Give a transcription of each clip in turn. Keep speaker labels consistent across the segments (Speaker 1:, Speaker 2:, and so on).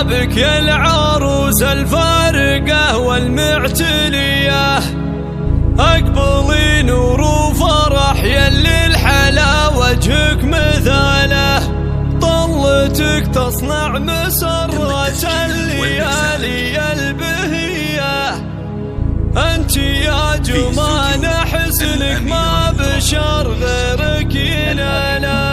Speaker 1: بك يا العروس الفارقة والمعتلية، أقبلي نور وفرح يلي الحلا وجهك مثاله، طلتك تصنع مسرة الليالي البهية، أنت يا جمان حسنك ما بشر غيرك يناله.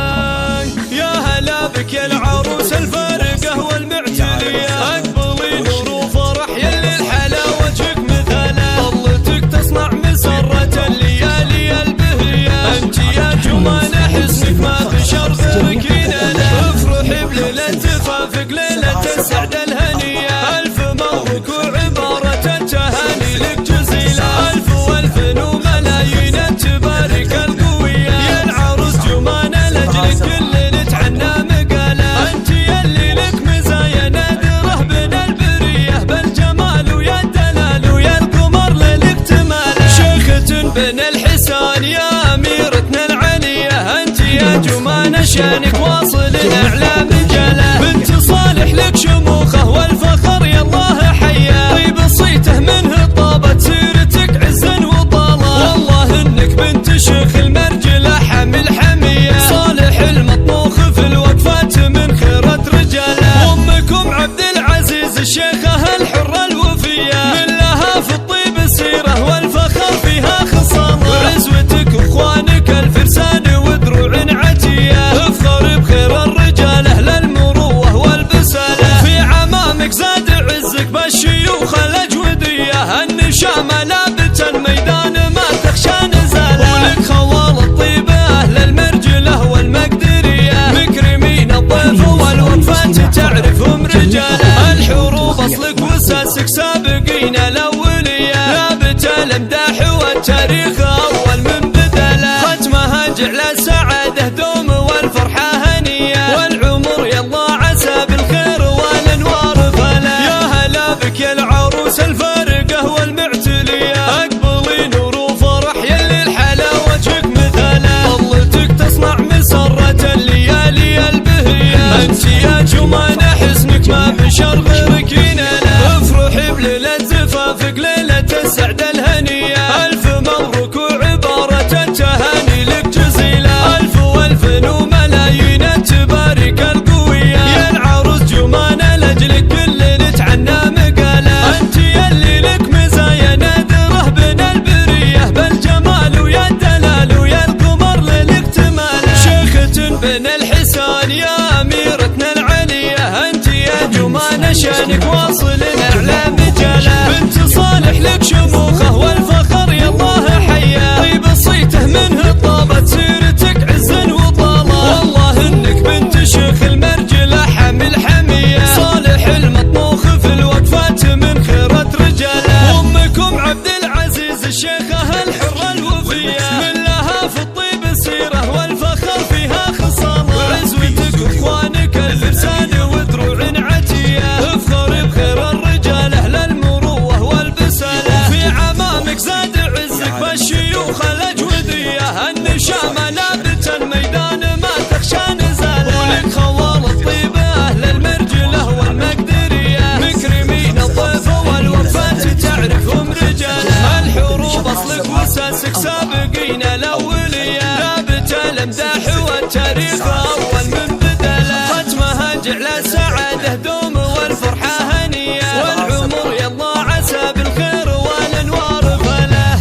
Speaker 1: يا هلا بك يا العروس الفارقة والمعتلية، أقبلي نور وفرح يلي الحلا وجهك مثاله، طلتك تصنع مسرة الليالي البهية، أنت يا جمان حسنك ما بشر غيرك يناله. افرحي بليلة زفافك ليلة السعد الهنية، ألف مبروك وعبارة التهاني لك جزيلة، ألف والف وملايين تبارك القوية، يا العروس جمانة لأجلك كل نتعنى مقالة، أنت يلي لك مزايا نادرة بين البرية، بالجمال ويا الدلال ويا القمر للاكتمال، شيخة بن الحسان يا أميرتنا العلية، أنت يا جمانة شانك واصل الأعلى مجاله، بنت صالح لك شموخه والفخر يا الله حياه، طيب صيته منه طابت سيرتك عزا وطاله، والله انك بنت شيخ المرجله حمل حميه، صالح المطبوخ في الوقفات من خيرة رجاله، وامكم عبد العزيز الشيخه الحره الوفيه، من لها في الطيب السيره والفخر فيها خصاله، وعزوتك واخوانك الفرسان ودروع عتيه، افخر بخير الرجاله للمروه والبساله، في عمامك زاد عزك بالشيوخ الاجوديه، النشامه لابت الميدان ما تخشى نزاله، ولك خوال الطيبه اهل المرجله والمقدريه، مكرمين الضيف والوفات تعرفهم رجاله، الحروب اصلك واساسك سابقين الاوليه، لابت الامداح والتاريخ اول من بدله، ختمها جعل السعاده دوم والفرحه هنيه، والعمر يلا عسى بالخير والانوار فلا. يا هلا بك يا العروس الفارقه والمعتليه، اقبلي نور وفرح يلي الحلا وجهك مثاله، طلتك تصنع مسره الليالي البهيه، انت يا جمانه حسنك ما بشر غيرك يناله، افرحي بليله زفافك ليله السعد الهنيه، الف مبروك وعباره التهاني لك جزيله، الف والف وملايين تبارك القويه، يا العروس جمانه لاجلك كل نتعنى مقاله، انت يلي لك مزايا نادره بين البريه، بالجمال ويا الدلال ويا القمر للاكتمال، شيخة بن الحسان يا اميرتنا العلية، انت يا جمانه شانك واصل الاعلى مجاله، بنت صالح لك شموخه والفخر يا الله حياه، طيب صيته منه طابت سيرتك عزا وطاله، والله انك بنت شيخ المرجله حمل حميه، صالح المطبوخ في الوقفات من خيرة رجاله، وامكم عبد العزيز الشيخه الحره الوفيه، من لها في الطيب السيره والفخر فيها خصاله، وعزوتك واخوانك الفرسان ودروع عتيه، افخر بخير الرجاله للمروه والبساله، في عمامك زاد عزك بالشيوخ الاجوديه، النشامه لابت الميدان ما تخشى نزاله، ولك خوال الطيبه اهل المرجله والمقدريه، مكرمين الضيف والوفات تعرفهم رجاله، الحروب اصلك واساسك سابقين الاوليه، لابت الامداح والتاريخ اول من بدله، ختمها جعل السعاده دوم والفرحه هنيه، والعمر يلا عسى بالخير والانوار فله.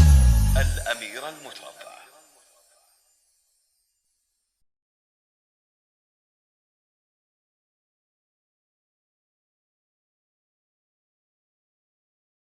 Speaker 2: الأميرة المتربع.